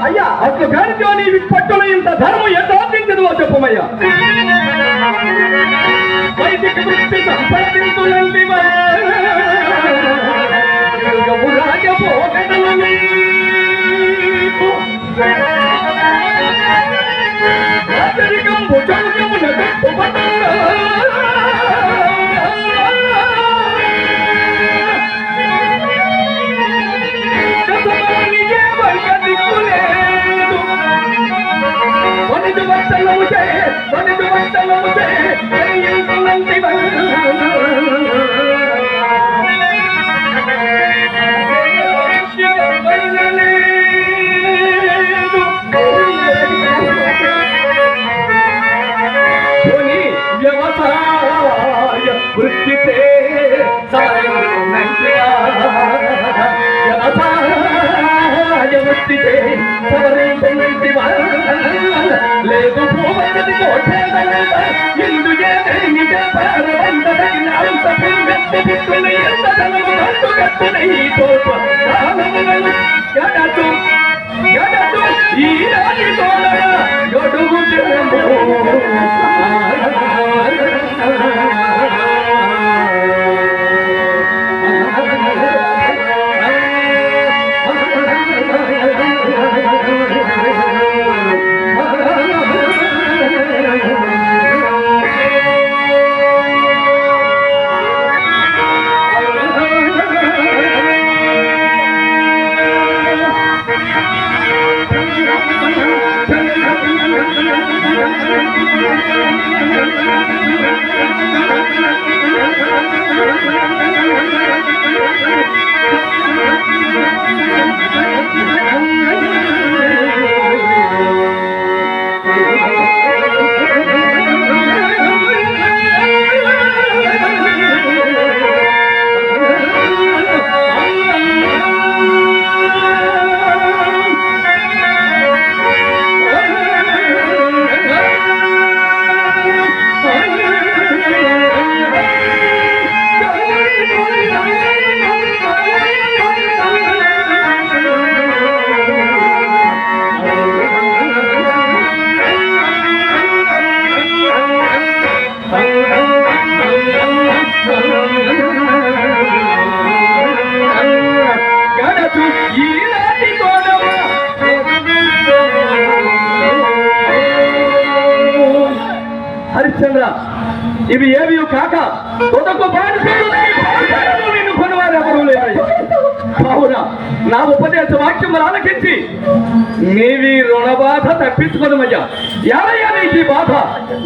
అయ్యా అసలు కానితో నీ పట్టులో ఇంత ధర్మం ఎంత ఆర్జించదో చెప్పమయ్యా. వైదిక వృత్తి సంపాదించునండి రాజభోగములు రాజరికం భుజమున కట్టుబడ్డా లేదు భూపతి ఇందు ఈ రాజు గడుగు హరిశ్చంద్ర, ఇవి ఏవి కాక తొదకు నిన్ను కొనువారు ఎవరు లేరు. కావున నా ఉపదేశ వాక్యం ఆలకించి నీవి రుణబాధ తప్పించుకోదమయ్యా. ఎవరయ్యా నీకు బాధ?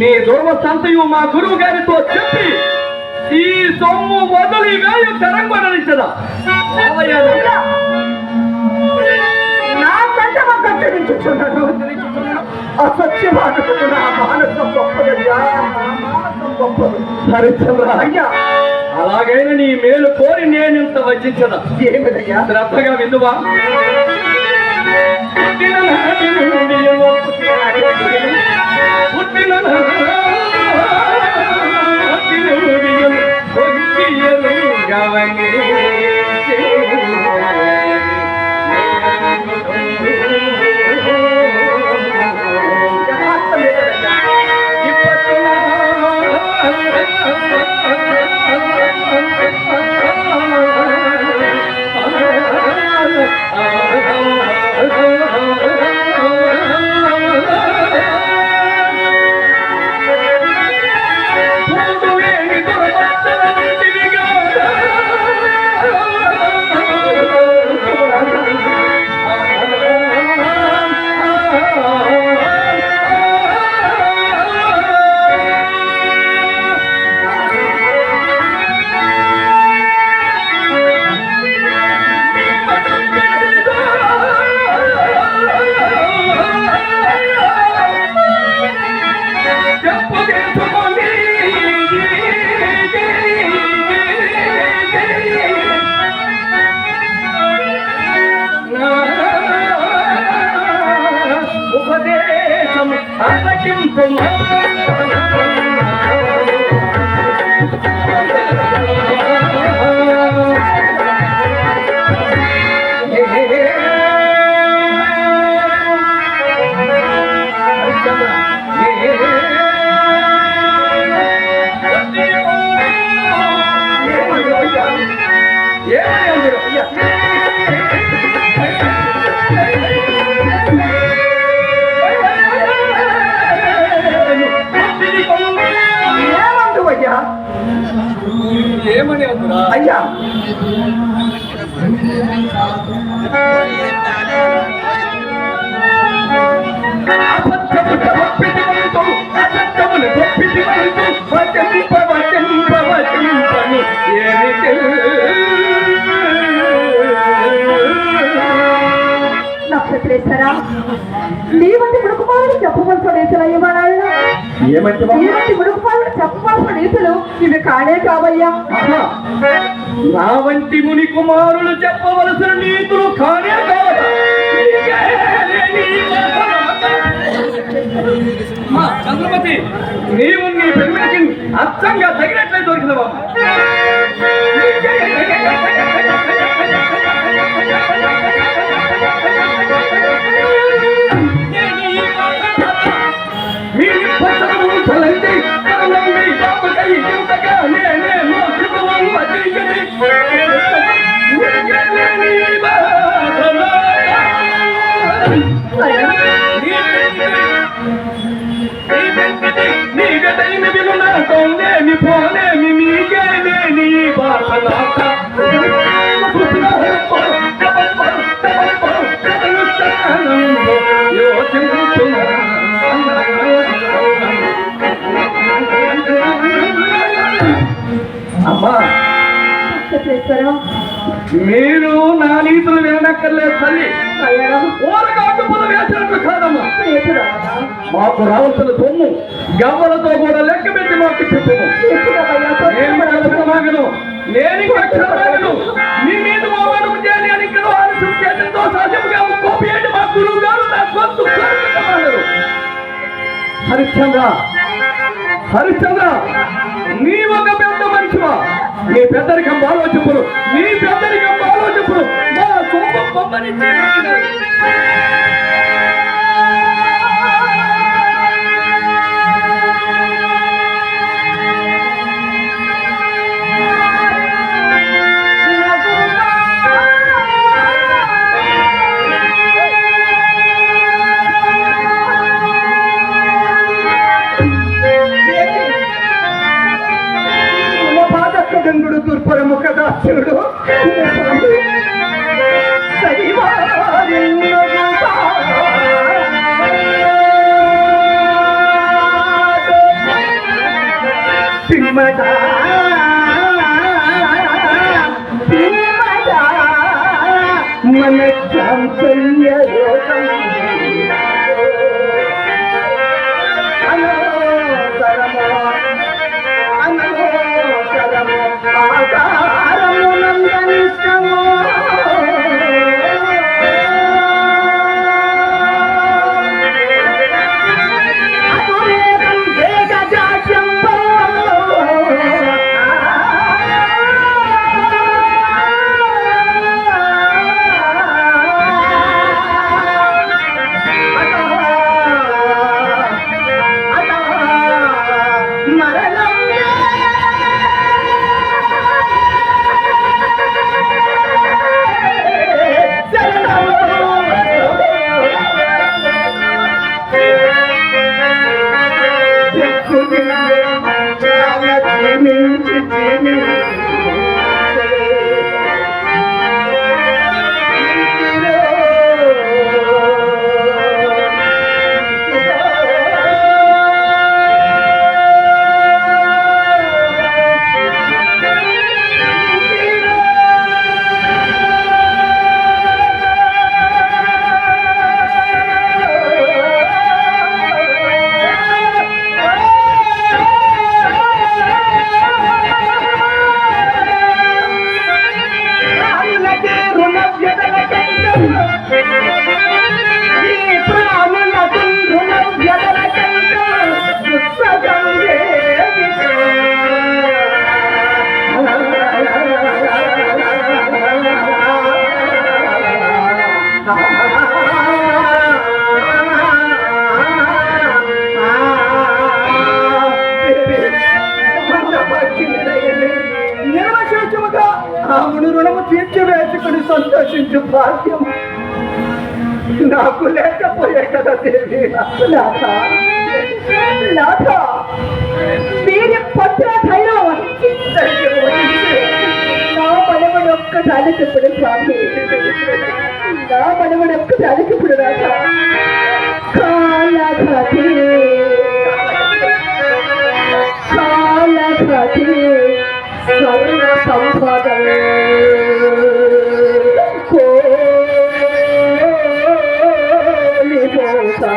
నీ దుర్మస్థంతయు మా గురువు గారితో చెప్పి ఈ సొమ్ము వదిలి వేయు తెరంగొనరించదా? అలాగైనా నీ మేలు కోరి నేను ఇంత వచ్చించదా? శ్రద్ధగా విందువా? నక్షత్రేశ్వరా, నీవంటి ముడుకుపాలను చెప్పవలసిన రీతులు అయ్యమనాడు. నీవంటి ముడుకుపాలను చెప్పవలసిన రీతులు ఇవి కాడే కావయ్యా. నా వంటి ముని కుమారులు చెప్పవలసిన నీతులు కానే కావట. చంద్రమతి, నీవు నీ పెళ్లికి అచ్చంగా తగినట్లే దొరికినవా? అమ్మా, మీరు నా నీతులు వినక్కర్లేదు తల్లి. ఊరగాటుపులు వేసినట్లు కాదమ్మా. మాకు రావాల్సిన సొమ్ము గవ్వలతో కూడా లెక్క పెట్టి మాకు చెప్పము. నేను మీ మీద మావాడు చేయాలి ఇక్కడ ఆలస్యం చేతంతో సహజంగా కోపేయండి. మా గురువు గారు నా గొంతు హరిశ్చంద్ర, హరిశ్చంద్ర, నీ ఒక పెద్ద మనిషివా? నీ పెద్దరికం బాలో చెప్పులు, నీ పెద్దరికం బాలో చెప్పులు. మా సొమ్ము కొమ్మని గంగుడు దుర్పర ముఖదాసుడు మన చాంచల్య యోగం రాముడు రుణము తీర్చివేసుకుని సంతోషించు భాగ్యం నాకు లేకపోయే కదా దేవి. మీరు పట్టిన ధైర్యం వహించి నా బలమును ఒక్కసారి చెప్పుడు స్వామి, నా మనవుడు ఒక్కసారి చెప్పుడు రాజా. కాలఘాతి కాలఘాతి స్వర్ణ సంపద కోలిపోతా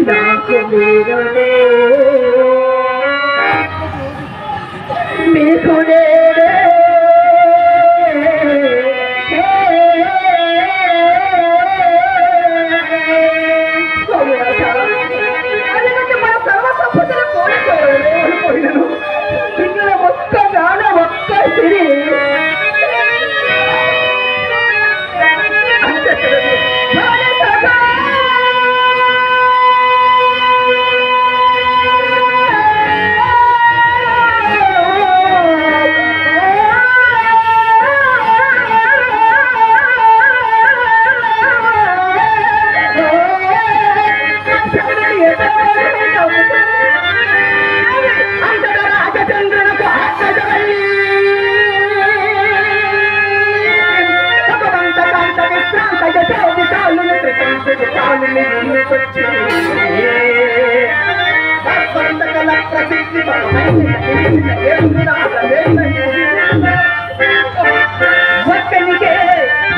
నాకు మీరునే మీకు నేనే మన సర్వ సంపదలు కోల్పోయినాను. ఇక్కడ ఒక్క గాన ఒక్క సిరి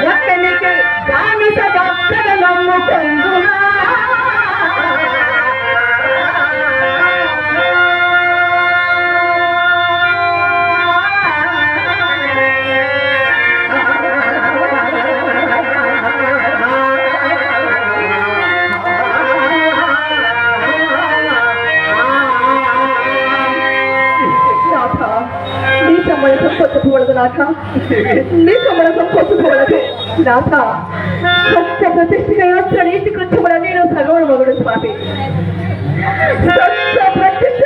ఒక్కనికే గామిత భక్తుల నమ్ముకొందునా. కొట్టుకోవడదు నాథ, నీ సమరసం కొట్టుకోవడదు నాథ. సత్య ప్రతిష్ఠ నీతి కృత్యముల నేను సగవుడు మగుడు స్వామి. సత్య ప్రతిష్ఠ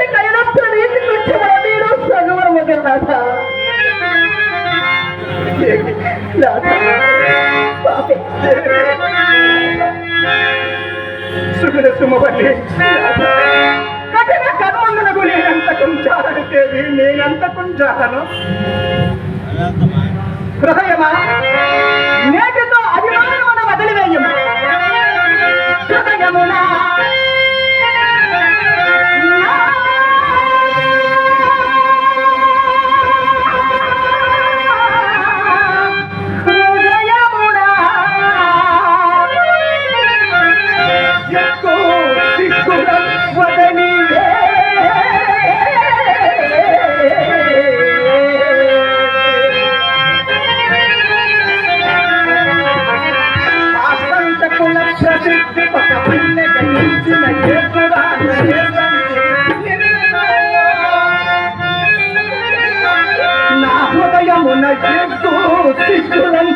నీతి కృత్యముల నేను సగవుడు మగుడు నాథ. సుగుణ సుమవల్లి, కఠిన కర్మమునకు నేనంత కుంచాలనితేవి, నేనంత కుంచాలను హృదయమా నేటితో అభిమానమున వదిలివేయము. హృదయమునా నా హృదయమున సిగ్గులను